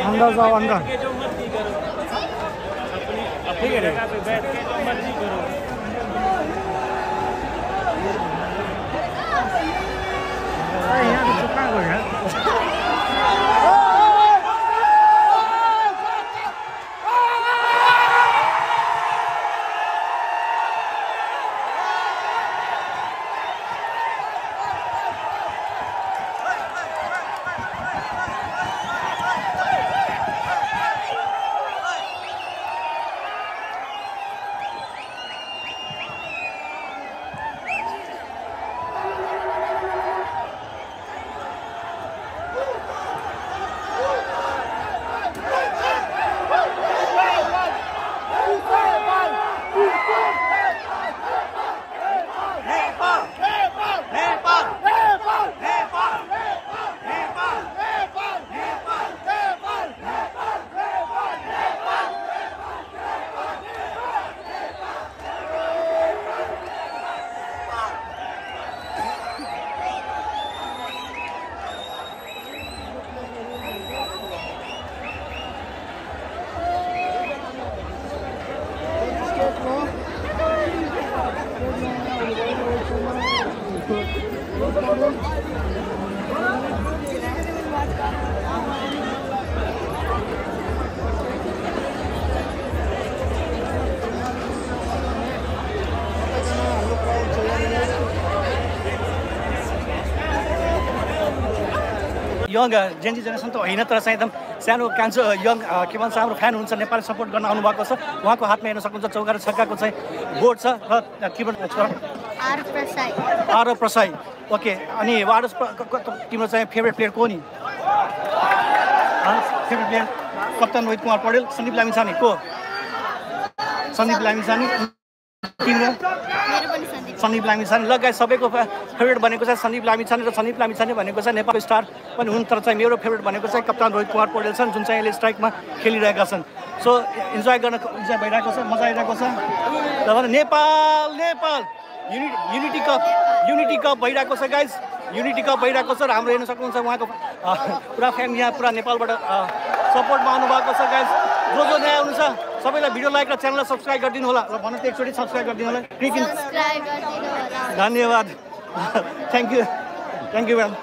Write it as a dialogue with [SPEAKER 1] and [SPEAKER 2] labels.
[SPEAKER 1] अंदर जाओ अंदर
[SPEAKER 2] ठीक है बैठ के जो मर्जी करो
[SPEAKER 1] यहाँ तो चुका हो गया यङ जेन्जी जेनेरेसन त होइन तर चाहिँ एकदम सानो कान्छो यङ के भन्छ हाम्रो फ्यान हुनुहुन्छ नेपाली सपोर्ट गर्न आउनुभएको छ उहाँको हातमा हेर्न सक्नुहुन्छ चौका र छक्काको चाहिँ बोर्ड छ र के भन्छ आर प्रसाई ओके अनि तिम्रो चाहिँ फेभरेट प्लेयर को नि फेभरेट प्लेयर कप्तान रोहित कुमार पौडेल सन्दीप लामिछाने को सन्दीप लामिछाने तिम्रो सन्दीप लामिछाने लगायत सबैको फेभरेट भनेको चाहिँ सन्दीप लामिछाने र सन्दीप लामिछाने भनेको चाहिँ नेपाली स्टार पनि हुन् तर चाहिँ मेरो फेभरेट भनेको चाहिँ कप्तान रोहित कुमार पौडेल छन् जुन चाहिँ अहिले स्ट्राइकमा खेलिरहेका छन् सो इन्जोय भइरहेको छ मजा आइरहेको छ नेपाल नेपाल युनिटी कप भइरहेको छ गाइज युनिटी कप भइरहेको छ र हाम्रो हेर्न सक्नुहुन्छ उहाँको पुरा फ्यामिली यहाँ पुरा नेपालबाट सपोर्टमा आउनुभएको छ गाइज जो नयाँ हुनुहुन्छ सबैलाई भिडियो लाइक र च्यानललाई सब्सक्राइब गरिदिनु होला र भन्नु त एकचोटि सब्सक्राइब गरिदिनु होला धन्यवाद थ्याङ्क यू म्याम